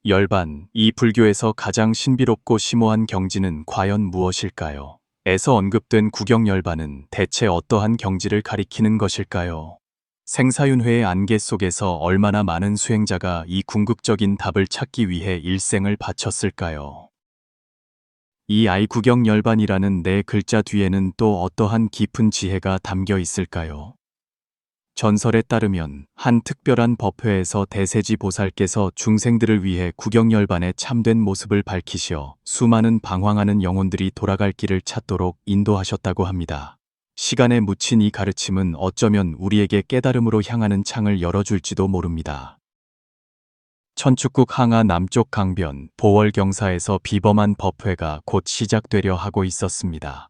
열반, 이 불교에서 가장 신비롭고 심오한 경지는 과연 무엇일까요? 에서 언급된 구경열반은 대체 어떠한 경지를 가리키는 것일까요? 생사윤회의 안개 속에서 얼마나 많은 수행자가 이 궁극적인 답을 찾기 위해 일생을 바쳤을까요? 이 구경열반이라는 네 글자 뒤에는 또 어떠한 깊은 지혜가 담겨 있을까요? 전설에 따르면 한 특별한 법회에서 대세지 보살께서 중생들을 위해 구경열반의 참된 모습을 밝히시어 수많은 방황하는 영혼들이 돌아갈 길을 찾도록 인도하셨다고 합니다. 시간에 묻힌 이 가르침은 어쩌면 우리에게 깨달음으로 향하는 창을 열어줄지도 모릅니다. 천축국 항하 남쪽 강변 보월경사에서 비범한 법회가 곧 시작되려 하고 있었습니다.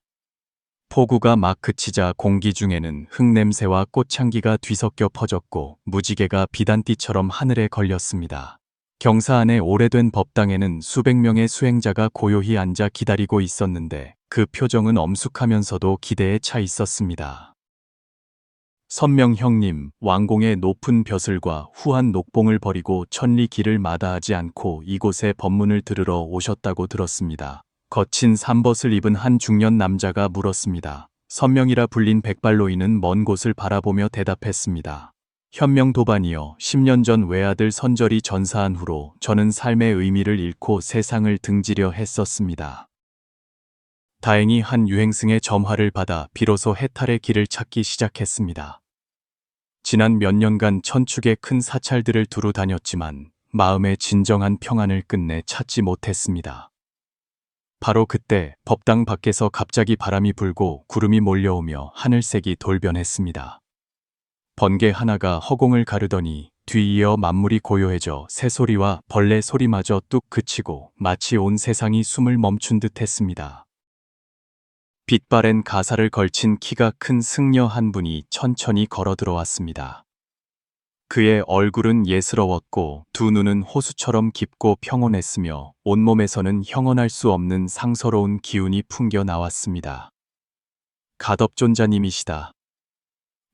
폭우가 막 그치자 공기 중에는 흙냄새와 꽃향기가 뒤섞여 퍼졌고 무지개가 비단띠처럼 하늘에 걸렸습니다. 경사 안의 오래된 법당에는 수백 명의 수행자가 고요히 앉아 기다리고 있었는데 그 표정은 엄숙하면서도 기대에 차 있었습니다. 선명 형님, 왕공의 높은 벼슬과 후한 녹봉을 버리고 천리 길을 마다하지 않고 이곳에 법문을 들으러 오셨다고 들었습니다. 거친 삼벗을 입은 한 중년 남자가 물었습니다. 선명이라 불린 백발노인은 먼 곳을 바라보며 대답했습니다. 현명도반이여, 10년 전 외아들 선절이 전사한 후로 저는 삶의 의미를 잃고 세상을 등지려 했었습니다. 다행히 한 유행승의 점화를 받아 비로소 해탈의 길을 찾기 시작했습니다. 지난 몇 년간 천축의 큰 사찰들을 두루 다녔지만 마음의 진정한 평안을 끝내 찾지 못했습니다. 바로 그때 법당 밖에서 갑자기 바람이 불고 구름이 몰려오며 하늘색이 돌변했습니다. 번개 하나가 허공을 가르더니 뒤이어 만물이 고요해져 새소리와 벌레 소리마저 뚝 그치고 마치 온 세상이 숨을 멈춘 듯 했습니다. 빛바랜 가사를 걸친 키가 큰 승려 한 분이 천천히 걸어 들어왔습니다. 그의 얼굴은 예스러웠고 두 눈은 호수처럼 깊고 평온했으며 온몸에서는 형언할 수 없는 상서로운 기운이 풍겨 나왔습니다. 가덕존자님이시다.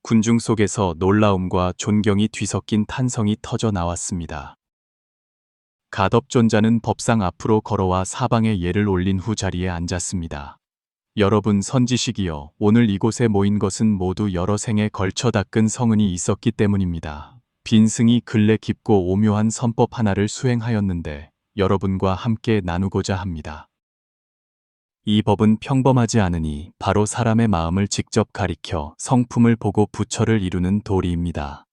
군중 속에서 놀라움과 존경이 뒤섞인 탄성이 터져 나왔습니다. 가덕존자는 법상 앞으로 걸어와 사방에 예를 올린 후 자리에 앉았습니다. 여러분 선지식이여, 오늘 이곳에 모인 것은 모두 여러 생에 걸쳐 닦은 성은이 있었기 때문입니다. 빈승이 근래 깊고 오묘한 선법 하나를 수행하였는데 여러분과 함께 나누고자 합니다. 이 법은 평범하지 않으니 바로 사람의 마음을 직접 가리켜 성품을 보고 부처를 이루는 도리입니다.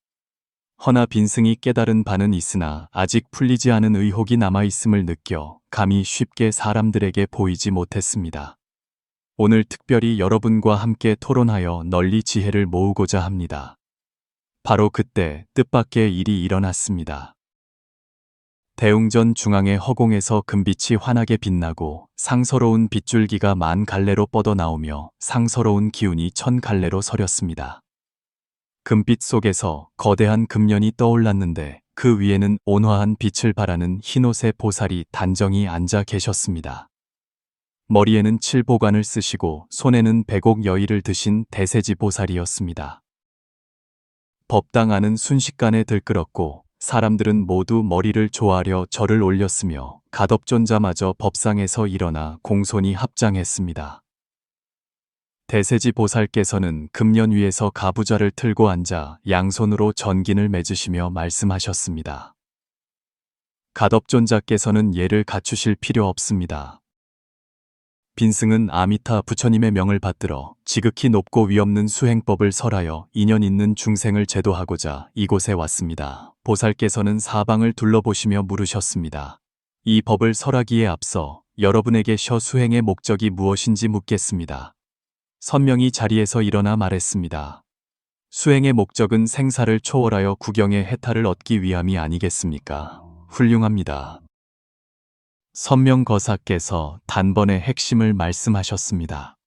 허나 빈승이 깨달은 바는 있으나 아직 풀리지 않은 의혹이 남아있음을 느껴 감히 쉽게 사람들에게 보이지 못했습니다. 오늘 특별히 여러분과 함께 토론하여 널리 지혜를 모으고자 합니다. 바로 그때 뜻밖의 일이 일어났습니다. 대웅전 중앙의 허공에서 금빛이 환하게 빛나고 상서로운 빗줄기가 만 갈래로 뻗어나오며 상서로운 기운이 천 갈래로 서렸습니다. 금빛 속에서 거대한 금년이 떠올랐는데 그 위에는 온화한 빛을 발하는 흰옷의 보살이 단정히 앉아 계셨습니다. 머리에는 칠보관을 쓰시고 손에는 백옥 여의를 드신 대세지 보살이었습니다. 법당 안은 순식간에 들끓었고 사람들은 모두 머리를 조아려 절을 올렸으며 가덕존자마저 법상에서 일어나 공손히 합장했습니다. 대세지 보살께서는 금년 위에서 가부좌를 틀고 앉아 양손으로 전긴을 맺으시며 말씀하셨습니다. 가덕존자께서는 예를 갖추실 필요 없습니다. 빈승은 아미타 부처님의 명을 받들어 지극히 높고 위없는 수행법을 설하여 인연 있는 중생을 제도하고자 이곳에 왔습니다. 보살께서는 사방을 둘러보시며 물으셨습니다. 이 법을 설하기에 앞서 여러분에게 수행의 목적이 무엇인지 묻겠습니다. 선명이 자리에서 일어나 말했습니다. 수행의 목적은 생사를 초월하여 구경의 해탈을 얻기 위함이 아니겠습니까? 훌륭합니다. 선명거사께서 단번에 핵심을 말씀하셨습니다.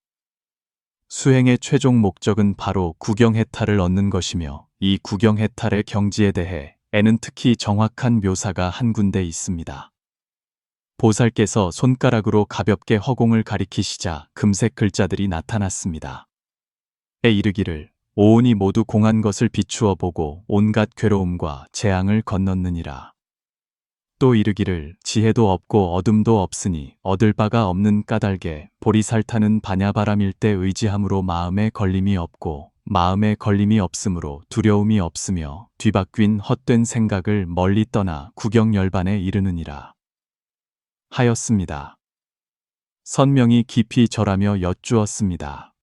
수행의 최종 목적은 바로 구경해탈을 얻는 것이며 이 구경해탈의 경지에 대해에는 특히 정확한 묘사가 한 군데 있습니다. 보살께서 손가락으로 가볍게 허공을 가리키시자 금색 글자들이 나타났습니다. 에 이르기를 오온이 모두 공한 것을 비추어 보고 온갖 괴로움과 재앙을 건넜느니라. 또 이르기를 지혜도 없고 어둠도 없으니 얻을 바가 없는 까닭에 보리살타는 반야바람일 때 의지함으로 마음에 걸림이 없고 마음에 걸림이 없으므로 두려움이 없으며 뒤바뀐 헛된 생각을 멀리 떠나 구경열반에 이르느니라 하였습니다. 선명이 깊이 절하며 여쭈었습니다.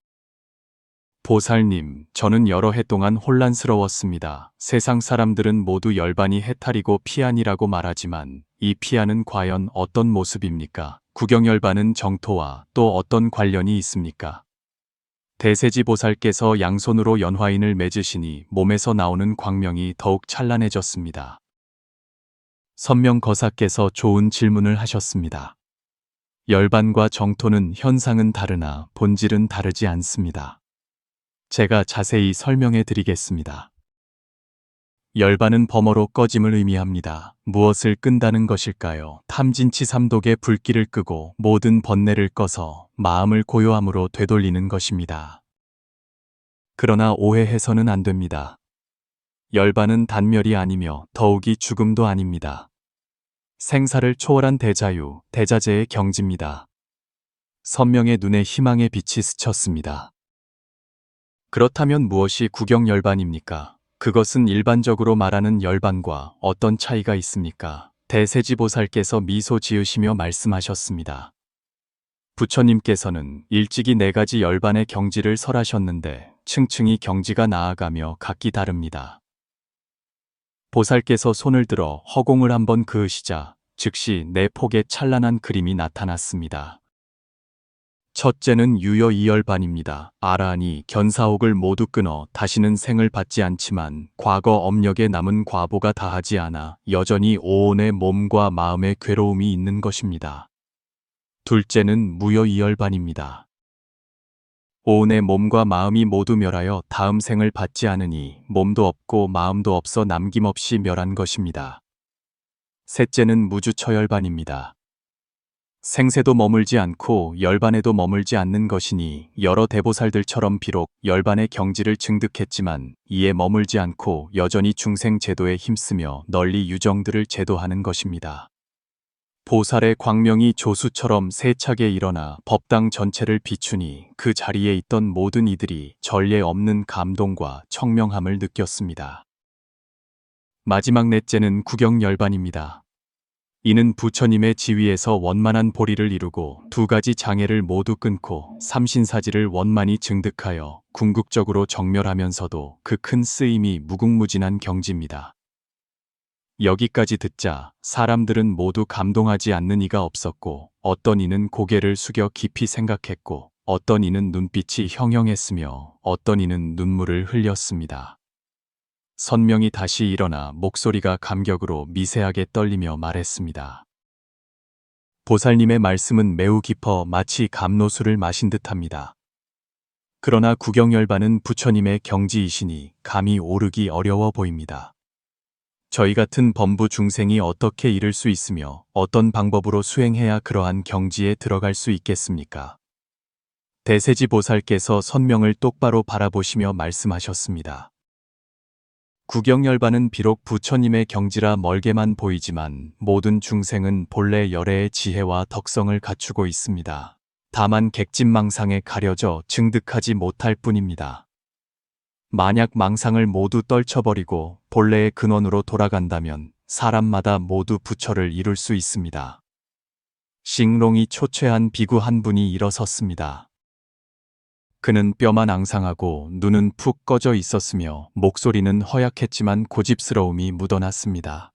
보살님, 저는 여러 해 동안 혼란스러웠습니다. 세상 사람들은 모두 열반이 해탈이고 피안이라고 말하지만 이 피안은 과연 어떤 모습입니까? 구경열반은 정토와 또 어떤 관련이 있습니까? 대세지 보살께서 양손으로 연화인을 맺으시니 몸에서 나오는 광명이 더욱 찬란해졌습니다. 선명거사께서 좋은 질문을 하셨습니다. 열반과 정토는 현상은 다르나 본질은 다르지 않습니다. 제가 자세히 설명해 드리겠습니다. 열반은 범어로 꺼짐을 의미합니다. 무엇을 끈다는 것일까요? 탐진치삼독의 불길을 끄고 모든 번뇌를 꺼서 마음을 고요함으로 되돌리는 것입니다. 그러나 오해해서는 안 됩니다. 열반은 단멸이 아니며 더욱이 죽음도 아닙니다. 생사를 초월한 대자유, 대자재의 경지입니다. 선명의 눈에 희망의 빛이 스쳤습니다. 그렇다면 무엇이 구경열반입니까? 그것은 일반적으로 말하는 열반과 어떤 차이가 있습니까? 대세지보살께서 미소 지으시며 말씀하셨습니다. 부처님께서는 일찍이 4가지 열반의 경지를 설하셨는데 층층이 경지가 나아가며 각기 다릅니다. 보살께서 손을 들어 허공을 한번 그으시자 즉시 4폭의 찬란한 그림이 나타났습니다. 첫째는 유여 2열반입니다. 아라한이 견사옥을 모두 끊어 다시는 생을 받지 않지만 과거 업력에 남은 과보가 다하지 않아 여전히 오온의 몸과 마음의 괴로움이 있는 것입니다. 둘째는 무여 2열반입니다. 오온의 몸과 마음이 모두 멸하여 다음 생을 받지 않으니 몸도 없고 마음도 없어 남김없이 멸한 것입니다. 셋째는 무주처열반입니다. 생세도 머물지 않고 열반에도 머물지 않는 것이니 여러 대보살들처럼 비록 열반의 경지를 증득했지만 이에 머물지 않고 여전히 중생 제도에 힘쓰며 널리 유정들을 제도하는 것입니다. 보살의 광명이 조수처럼 세차게 일어나 법당 전체를 비추니 그 자리에 있던 모든 이들이 전례 없는 감동과 청명함을 느꼈습니다. 마지막 넷째는 구경열반입니다. 이는 부처님의 지위에서 원만한 보리를 이루고 2가지 장애를 모두 끊고 삼신사지를 원만히 증득하여 궁극적으로 정멸하면서도 그 큰 쓰임이 무궁무진한 경지입니다. 여기까지 듣자 사람들은 모두 감동하지 않는 이가 없었고 어떤 이는 고개를 숙여 깊이 생각했고 어떤 이는 눈빛이 형형했으며 어떤 이는 눈물을 흘렸습니다. 선명이 다시 일어나 목소리가 감격으로 미세하게 떨리며 말했습니다. 보살님의 말씀은 매우 깊어 마치 감로수를 마신 듯합니다. 그러나 구경열반은 부처님의 경지이시니 감히 오르기 어려워 보입니다. 저희 같은 범부 중생이 어떻게 이를 수 있으며 어떤 방법으로 수행해야 그러한 경지에 들어갈 수 있겠습니까? 대세지 보살께서 선명을 똑바로 바라보시며 말씀하셨습니다. 구경열반은 비록 부처님의 경지라 멀게만 보이지만 모든 중생은 본래 열애의 지혜와 덕성을 갖추고 있습니다. 다만 객진망상에 가려져 증득하지 못할 뿐입니다. 만약 망상을 모두 떨쳐버리고 본래의 근원으로 돌아간다면 사람마다 모두 부처를 이룰 수 있습니다. 싱롱이 초췌한 비구 한 분이 일어섰습니다. 그는 뼈만 앙상하고 눈은 푹 꺼져 있었으며 목소리는 허약했지만 고집스러움이 묻어났습니다.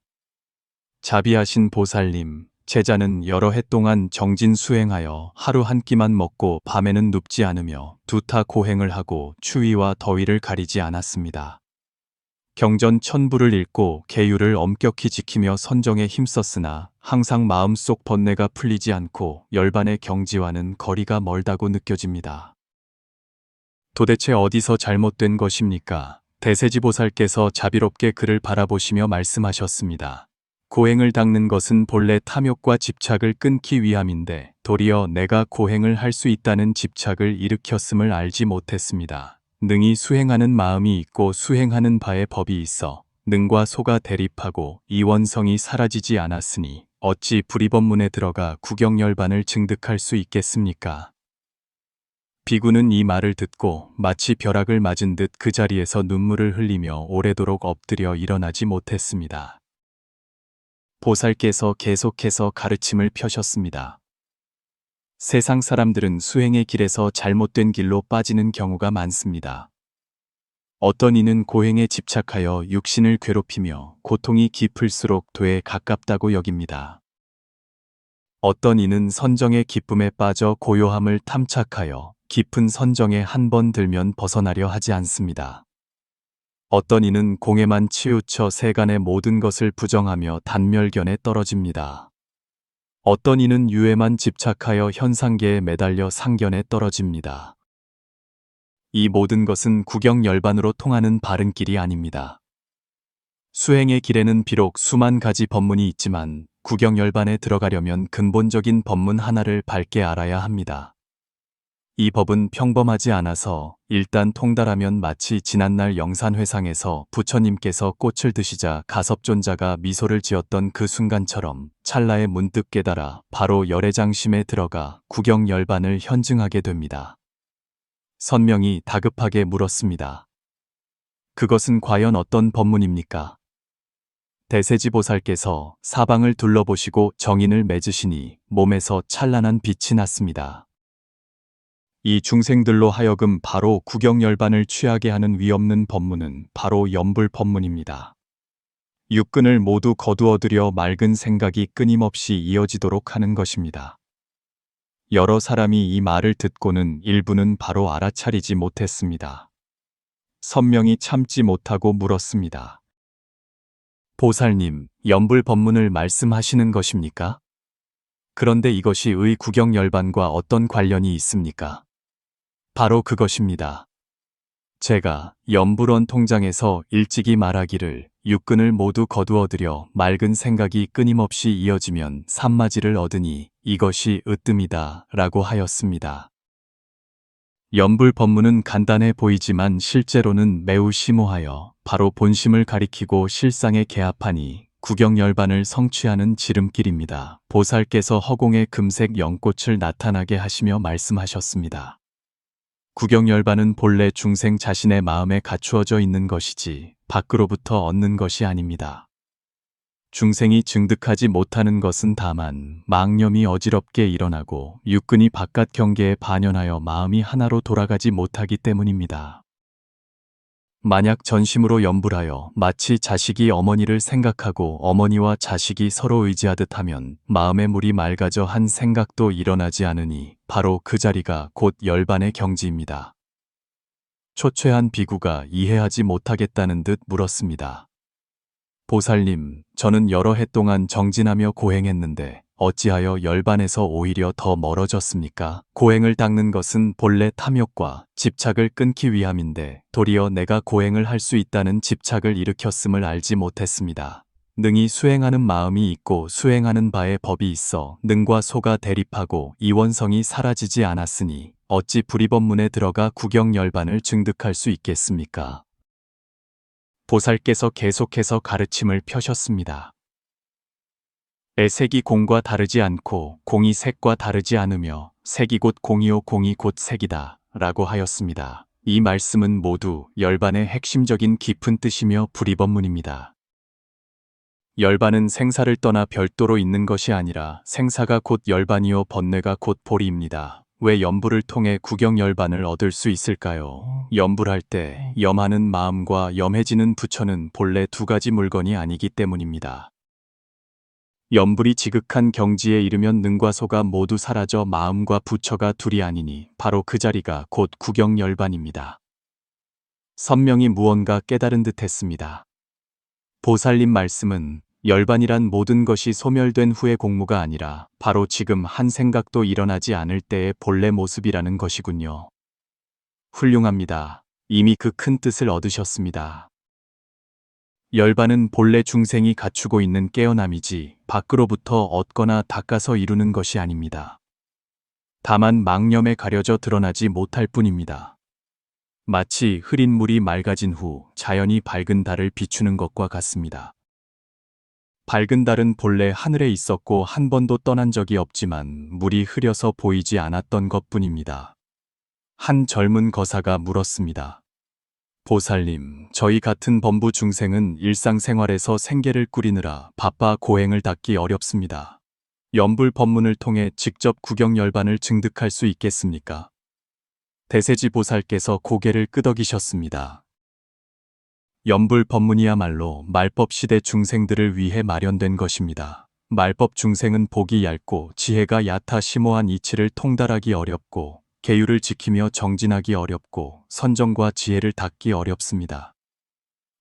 자비하신 보살님, 제자는 여러 해 동안 정진 수행하여 하루 한 끼만 먹고 밤에는 눕지 않으며 두타 고행을 하고 추위와 더위를 가리지 않았습니다. 경전 천부를 읽고 계율을 엄격히 지키며 선정에 힘썼으나 항상 마음속 번뇌가 풀리지 않고 열반의 경지와는 거리가 멀다고 느껴집니다. 도대체 어디서 잘못된 것입니까? 대세지보살께서 자비롭게 그를 바라보시며 말씀하셨습니다. 고행을 닦는 것은 본래 탐욕과 집착을 끊기 위함인데 도리어 내가 고행을 할 수 있다는 집착을 일으켰음을 알지 못했습니다. 능히 수행하는 마음이 있고 수행하는 바의 법이 있어 능과 소가 대립하고 이원성이 사라지지 않았으니 어찌 불이법문에 들어가 국영열반을 증득할 수 있겠습니까? 비구는 이 말을 듣고 마치 벼락을 맞은 듯 그 자리에서 눈물을 흘리며 오래도록 엎드려 일어나지 못했습니다. 보살께서 계속해서 가르침을 펴셨습니다. 세상 사람들은 수행의 길에서 잘못된 길로 빠지는 경우가 많습니다. 어떤 이는 고행에 집착하여 육신을 괴롭히며 고통이 깊을수록 도에 가깝다고 여깁니다. 어떤 이는 선정의 기쁨에 빠져 고요함을 탐착하여 깊은 선정에 한 번 들면 벗어나려 하지 않습니다. 어떤 이는 공에만 치우쳐 세간의 모든 것을 부정하며 단멸견에 떨어집니다. 어떤 이는 유에만 집착하여 현상계에 매달려 상견에 떨어집니다. 이 모든 것은 국영열반으로 통하는 바른 길이 아닙니다. 수행의 길에는 비록 수만 가지 법문이 있지만 국영열반에 들어가려면 근본적인 법문 하나를 밝게 알아야 합니다. 이 법은 평범하지 않아서 일단 통달하면 마치 지난날 영산회상에서 부처님께서 꽃을 드시자 가섭존자가 미소를 지었던 그 순간처럼 찰나에 문득 깨달아 바로 열애장심에 들어가 국영열반을 현증하게 됩니다. 선명이 다급하게 물었습니다. 그것은 과연 어떤 법문입니까? 대세지보살께서 사방을 둘러보시고 정인을 맺으시니 몸에서 찬란한 빛이 났습니다. 이 중생들로 하여금 바로 국영열반을 취하게 하는 위없는 법문은 바로 염불법문입니다. 육근을 모두 거두어들여 맑은 생각이 끊임없이 이어지도록 하는 것입니다. 여러 사람이 이 말을 듣고는 일부는 바로 알아차리지 못했습니다. 선명이 참지 못하고 물었습니다. 보살님, 염불 법문을 말씀하시는 것입니까? 그런데 이것이 의 국영열반과 어떤 관련이 있습니까? 바로 그것입니다. 제가 염불원 통장에서 일찍이 말하기를 육근을 모두 거두어들여 맑은 생각이 끊임없이 이어지면 산마지를 얻으니 이것이 으뜸이다 라고 하였습니다. 염불 법문은 간단해 보이지만 실제로는 매우 심오하여 바로 본심을 가리키고 실상에 개합하니 국영열반을 성취하는 지름길입니다. 보살께서 허공에 금색 연꽃을 나타나게 하시며 말씀하셨습니다. 국영열반은 본래 중생 자신의 마음에 갖추어져 있는 것이지 밖으로부터 얻는 것이 아닙니다. 중생이 증득하지 못하는 것은 다만 망념이 어지럽게 일어나고 육근이 바깥 경계에 반연하여 마음이 하나로 돌아가지 못하기 때문입니다. 만약 전심으로 염불하여 마치 자식이 어머니를 생각하고 어머니와 자식이 서로 의지하듯 하면 마음의 물이 맑아져 한 생각도 일어나지 않으니 바로 그 자리가 곧 열반의 경지입니다. 초췌한 비구가 이해하지 못하겠다는 듯 물었습니다. 보살님, 저는 여러 해 동안 정진하며 고행했는데 어찌하여 열반에서 오히려 더 멀어졌습니까? 고행을 닦는 것은 본래 탐욕과 집착을 끊기 위함인데 도리어 내가 고행을 할 수 있다는 집착을 일으켰음을 알지 못했습니다. 능히 수행하는 마음이 있고 수행하는 바의 법이 있어 능과 소가 대립하고 이원성이 사라지지 않았으니 어찌 불이법문에 들어가 국영열반을 증득할 수 있겠습니까? 보살께서 계속해서 가르침을 펴셨습니다. 애색이 공과 다르지 않고 공이 색과 다르지 않으며 색이 곧 공이요 공이 곧 색이다 라고 하였습니다. 이 말씀은 모두 열반의 핵심적인 깊은 뜻이며 불이법문입니다. 열반은 생사를 떠나 별도로 있는 것이 아니라 생사가 곧 열반이요 번뇌가 곧 보리입니다. 왜 염불을 통해 국영열반을 얻을 수 있을까요? 염불할 때 염하는 마음과 염해지는 부처는 본래 두 가지 물건이 아니기 때문입니다. 염불이 지극한 경지에 이르면 능과 소가 모두 사라져 마음과 부처가 둘이 아니니 바로 그 자리가 곧 국영열반입니다. 선명이 무언가 깨달은 듯 했습니다. 보살님 말씀은 열반이란 모든 것이 소멸된 후의 공무가 아니라 바로 지금 한 생각도 일어나지 않을 때의 본래 모습이라는 것이군요. 훌륭합니다. 이미 그 큰 뜻을 얻으셨습니다. 열반은 본래 중생이 갖추고 있는 깨어남이지 밖으로부터 얻거나 닦아서 이루는 것이 아닙니다. 다만 망념에 가려져 드러나지 못할 뿐입니다. 마치 흐린 물이 맑아진 후 자연이 밝은 달을 비추는 것과 같습니다. 밝은 달은 본래 하늘에 있었고 한 번도 떠난 적이 없지만 물이 흐려서 보이지 않았던 것뿐입니다. 한 젊은 거사가 물었습니다. 보살님, 저희 같은 범부 중생은 일상생활에서 생계를 꾸리느라 바빠 고행을 닦기 어렵습니다. 연불 법문을 통해 직접 구경열반을 증득할 수 있겠습니까? 대세지 보살께서 고개를 끄덕이셨습니다. 연불 법문이야말로 말법 시대 중생들을 위해 마련된 것입니다. 말법 중생은 복이 얇고 지혜가 얕아 심오한 이치를 통달하기 어렵고 계율을 지키며 정진하기 어렵고 선정과 지혜를 닦기 어렵습니다.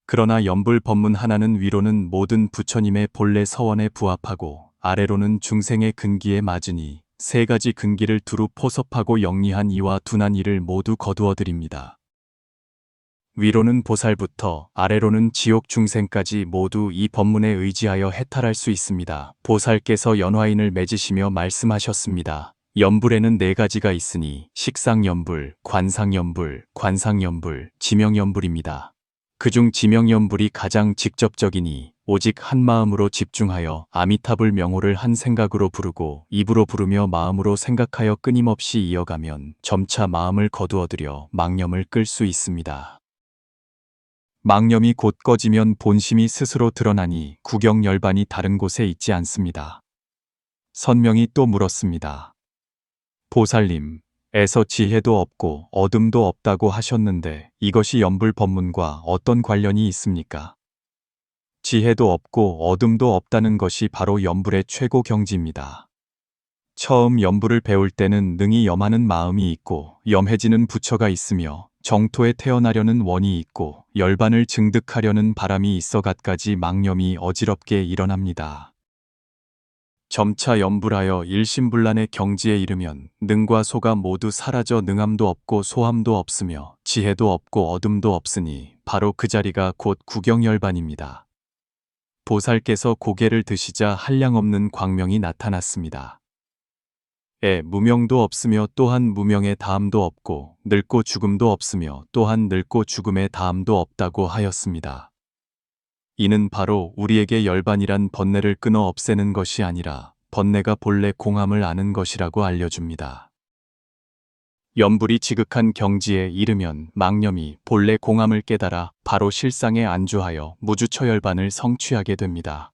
그러나 연불 법문 하나는 위로는 모든 부처님의 본래 서원에 부합하고 아래로는 중생의 근기에 맞으니 세 가지 근기를 두루 포섭하고 영리한 이와 둔한 이를 모두 거두어 드립니다. 위로는 보살부터 아래로는 지옥 중생까지 모두 이 법문에 의지하여 해탈할 수 있습니다. 보살께서 연화인을 맺으시며 말씀하셨습니다. 연불에는 네 가지가 있으니 식상연불, 관상연불, 관상연불, 지명연불입니다. 그중 지명연불이 가장 직접적이니 오직 한 마음으로 집중하여 아미타불 명호를 한 생각으로 부르고 입으로 부르며 마음으로 생각하여 끊임없이 이어가면 점차 마음을 거두어들여 망념을 끌 수 있습니다. 망념이 곧 꺼지면 본심이 스스로 드러나니 구경열반이 다른 곳에 있지 않습니다. 선명이 또 물었습니다. 보살님, 에서 지혜도 없고 어둠도 없다고 하셨는데 이것이 연불 법문과 어떤 관련이 있습니까? 지혜도 없고 어둠도 없다는 것이 바로 연불의 최고 경지입니다. 처음 연불을 배울 때는 능히 염하는 마음이 있고 염해지는 부처가 있으며 정토에 태어나려는 원이 있고 열반을 증득하려는 바람이 있어 갖가지 망념이 어지럽게 일어납니다. 점차 연불하여 일심불란의 경지에 이르면 능과 소가 모두 사라져 능함도 없고 소함도 없으며 지혜도 없고 어둠도 없으니 바로 그 자리가 곧 구경열반입니다. 보살께서 고개를 드시자 한량없는 광명이 나타났습니다. 무명도 없으며 또한 무명의 다함도 없고 늙고 죽음도 없으며 또한 늙고 죽음의 다함도 없다고 하였습니다. 이는 바로 우리에게 열반이란 번뇌를 끊어 없애는 것이 아니라 번뇌가 본래 공함을 아는 것이라고 알려줍니다. 연불이 지극한 경지에 이르면 망념이 본래 공함을 깨달아 바로 실상에 안주하여 무주처열반을 성취하게 됩니다.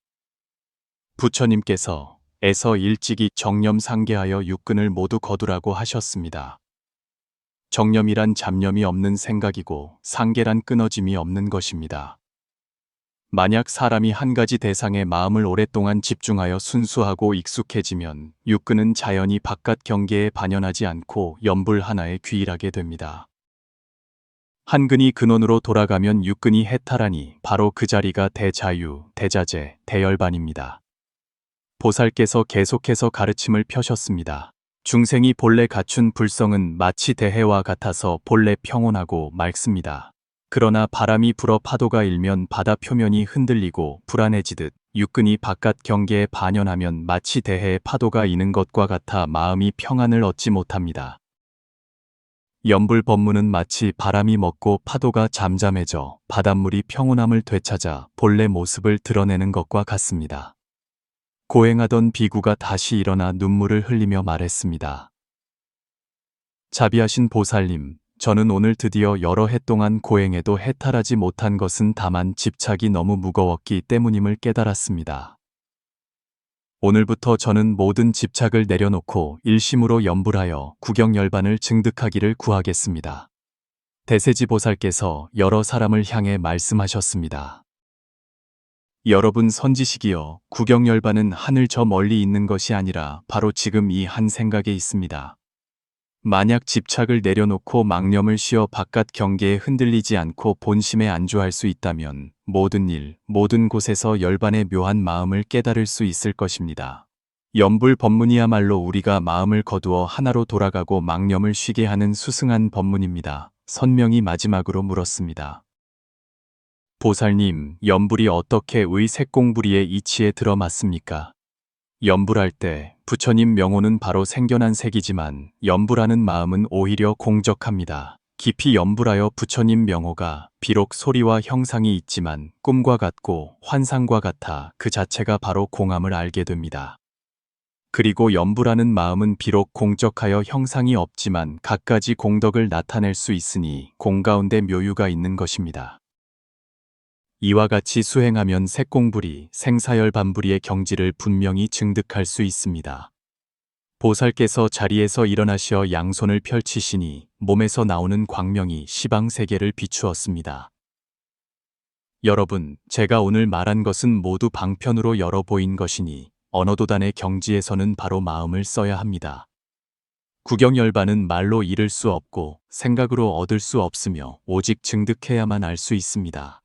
부처님께서 에서 일찍이 정념 상계하여 육근을 모두 거두라고 하셨습니다. 정념이란 잡념이 없는 생각이고 상계란 끊어짐이 없는 것입니다. 만약 사람이 한 가지 대상에 마음을 오랫동안 집중하여 순수하고 익숙해지면 육근은 자연히 바깥 경계에 반연하지 않고 연불 하나에 귀일하게 됩니다. 한 근이 근원으로 돌아가면 육근이 해탈하니 바로 그 자리가 대자유, 대자재, 대열반입니다. 보살께서 계속해서 가르침을 펴셨습니다. 중생이 본래 갖춘 불성은 마치 대해와 같아서 본래 평온하고 맑습니다. 그러나 바람이 불어 파도가 일면 바다 표면이 흔들리고 불안해지듯 육근이 바깥 경계에 반연하면 마치 대해에 파도가 이는 것과 같아 마음이 평안을 얻지 못합니다. 연불 법문은 마치 바람이 멎고 파도가 잠잠해져 바닷물이 평온함을 되찾아 본래 모습을 드러내는 것과 같습니다. 고행하던 비구가 다시 일어나 눈물을 흘리며 말했습니다. 자비하신 보살님, 저는 오늘 드디어 여러 해 동안 고행해도 해탈하지 못한 것은 다만 집착이 너무 무거웠기 때문임을 깨달았습니다. 오늘부터 저는 모든 집착을 내려놓고 일심으로 연불하여 구경열반을 증득하기를 구하겠습니다. 대세지 보살께서 여러 사람을 향해 말씀하셨습니다. 여러분 선지식이여, 구경열반은 하늘 저 멀리 있는 것이 아니라 바로 지금 이 한 생각에 있습니다. 만약 집착을 내려놓고 망념을 쉬어 바깥 경계에 흔들리지 않고 본심에 안주할 수 있다면 모든 일, 모든 곳에서 열반의 묘한 마음을 깨달을 수 있을 것입니다. 연불 법문이야말로 우리가 마음을 거두어 하나로 돌아가고 망념을 쉬게 하는 수승한 법문입니다. 선명이 마지막으로 물었습니다. 보살님, 연불이 어떻게 의색공부리의 이치에 들어맞습니까? 연불할 때 부처님 명호는 바로 생겨난 색이지만 연불하는 마음은 오히려 공적합니다. 깊이 염불하여 부처님 명호가 비록 소리와 형상이 있지만 꿈과 같고 환상과 같아 그 자체가 바로 공함을 알게 됩니다. 그리고 염불하는 마음은 비록 공적하여 형상이 없지만 갖가지 공덕을 나타낼 수 있으니 공 가운데 묘유가 있는 것입니다. 이와 같이 수행하면 색공불이 생사열반불이의 경지를 분명히 증득할 수 있습니다. 보살께서 자리에서 일어나시어 양손을 펼치시니 몸에서 나오는 광명이 시방세계를 비추었습니다. 여러분, 제가 오늘 말한 것은 모두 방편으로 열어 보인 것이니 어느 도단의 경지에서는 바로 마음을 써야 합니다. 구경열반은 말로 이룰 수 없고 생각으로 얻을 수 없으며 오직 증득해야만 알 수 있습니다.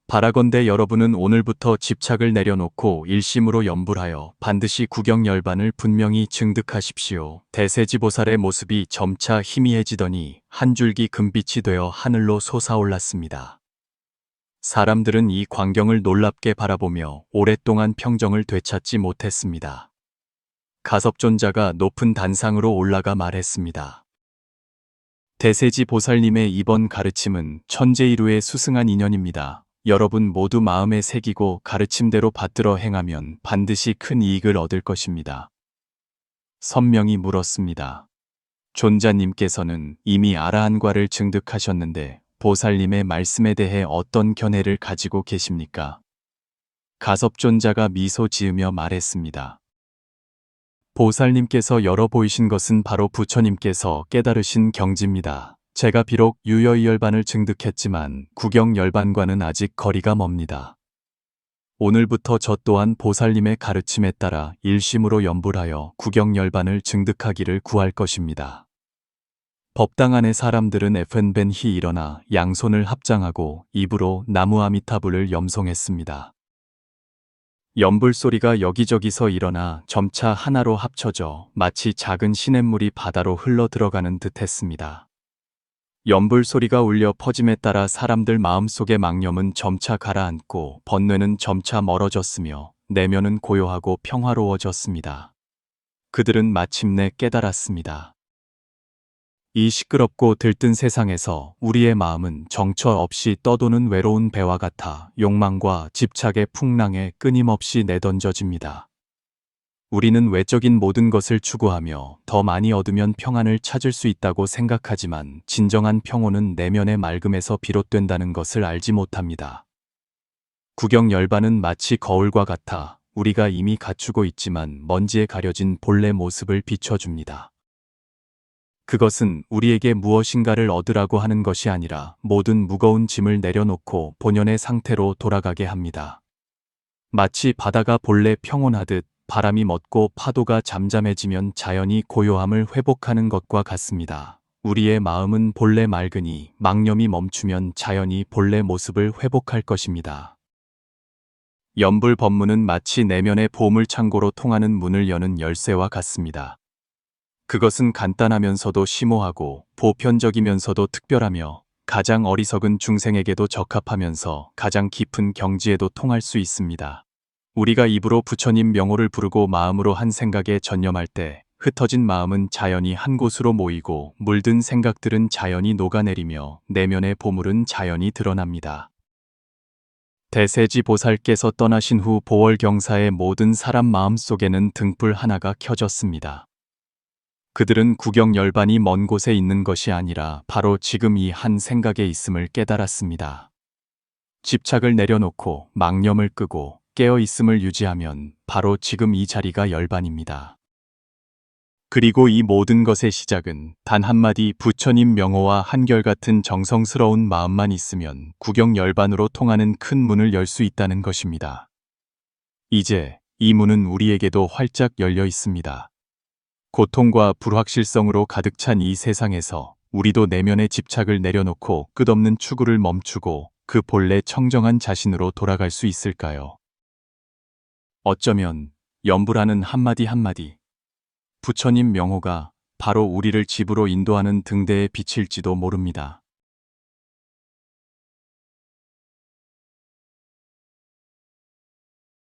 바라건대 여러분은 오늘부터 집착을 내려놓고 일심으로 염불하여 반드시 구경열반을 분명히 증득하십시오. 대세지보살의 모습이 점차 희미해지더니 한 줄기 금빛이 되어 하늘로 솟아올랐습니다. 사람들은 이 광경을 놀랍게 바라보며 오랫동안 평정을 되찾지 못했습니다. 가섭존자가 높은 단상으로 올라가 말했습니다. 대세지 보살님의 이번 가르침은 천재이루에 수승한 인연입니다. 여러분 모두 마음에 새기고 가르침대로 받들어 행하면 반드시 큰 이익을 얻을 것입니다. 선명히 물었습니다. 존자님께서는 이미 아라한과를 증득하셨는데 보살님의 말씀에 대해 어떤 견해를 가지고 계십니까? 가섭존자가 미소 지으며 말했습니다. 보살님께서 열어 보이신 것은 바로 부처님께서 깨달으신 경지입니다. 제가 비록 유여열반을 증득했지만 구경열반과는 아직 거리가 멉니다. 오늘부터 저 또한 보살님의 가르침에 따라 일심으로 염불하여 구경열반을 증득하기를 구할 것입니다. 법당 안의 사람들은 에펜벤히 일어나 양손을 합장하고 입으로 나무아미타불을 염송했습니다. 염불 소리가 여기저기서 일어나 점차 하나로 합쳐져 마치 작은 시냇물이 바다로 흘러 들어가는 듯 했습니다. 염불 소리가 울려 퍼짐에 따라 사람들 마음속의 망념은 점차 가라앉고 번뇌는 점차 멀어졌으며 내면은 고요하고 평화로워졌습니다. 그들은 마침내 깨달았습니다. 이 시끄럽고 들뜬 세상에서 우리의 마음은 정처 없이 떠도는 외로운 배와 같아 욕망과 집착의 풍랑에 끊임없이 내던져집니다. 우리는 외적인 모든 것을 추구하며 더 많이 얻으면 평안을 찾을 수 있다고 생각하지만 진정한 평온은 내면의 맑음에서 비롯된다는 것을 알지 못합니다. 구경열반은 마치 거울과 같아 우리가 이미 갖추고 있지만 먼지에 가려진 본래 모습을 비춰줍니다. 그것은 우리에게 무엇인가를 얻으라고 하는 것이 아니라 모든 무거운 짐을 내려놓고 본연의 상태로 돌아가게 합니다. 마치 바다가 본래 평온하듯 바람이 멎고 파도가 잠잠해지면 자연이 고요함을 회복하는 것과 같습니다. 우리의 마음은 본래 맑으니 망념이 멈추면 자연이 본래 모습을 회복할 것입니다. 염불 법문은 마치 내면의 보물창고로 통하는 문을 여는 열쇠와 같습니다. 그것은 간단하면서도 심오하고 보편적이면서도 특별하며 가장 어리석은 중생에게도 적합하면서 가장 깊은 경지에도 통할 수 있습니다. 우리가 입으로 부처님 명호를 부르고 마음으로 한 생각에 전념할 때 흩어진 마음은 자연히 한 곳으로 모이고 물든 생각들은 자연히 녹아내리며 내면의 보물은 자연히 드러납니다. 대세지 보살께서 떠나신 후 보월경사의 모든 사람 마음 속에는 등불 하나가 켜졌습니다. 그들은 구경열반이 먼 곳에 있는 것이 아니라 바로 지금 이 한 생각에 있음을 깨달았습니다. 집착을 내려놓고 망념을 끄고 깨어 있음을 유지하면 바로 지금 이 자리가 열반입니다. 그리고 이 모든 것의 시작은 단 한마디 부처님 명호와 한결같은 정성스러운 마음만 있으면 구경열반으로 통하는 큰 문을 열 수 있다는 것입니다. 이제 이 문은 우리에게도 활짝 열려 있습니다. 고통과 불확실성으로 가득 찬 이 세상에서 우리도 내면의 집착을 내려놓고 끝없는 추구를 멈추고 그 본래 청정한 자신으로 돌아갈 수 있을까요? 어쩌면 염불하는 한마디 한마디 부처님 명호가 바로 우리를 집으로 인도하는 등대의 빛일지도 모릅니다.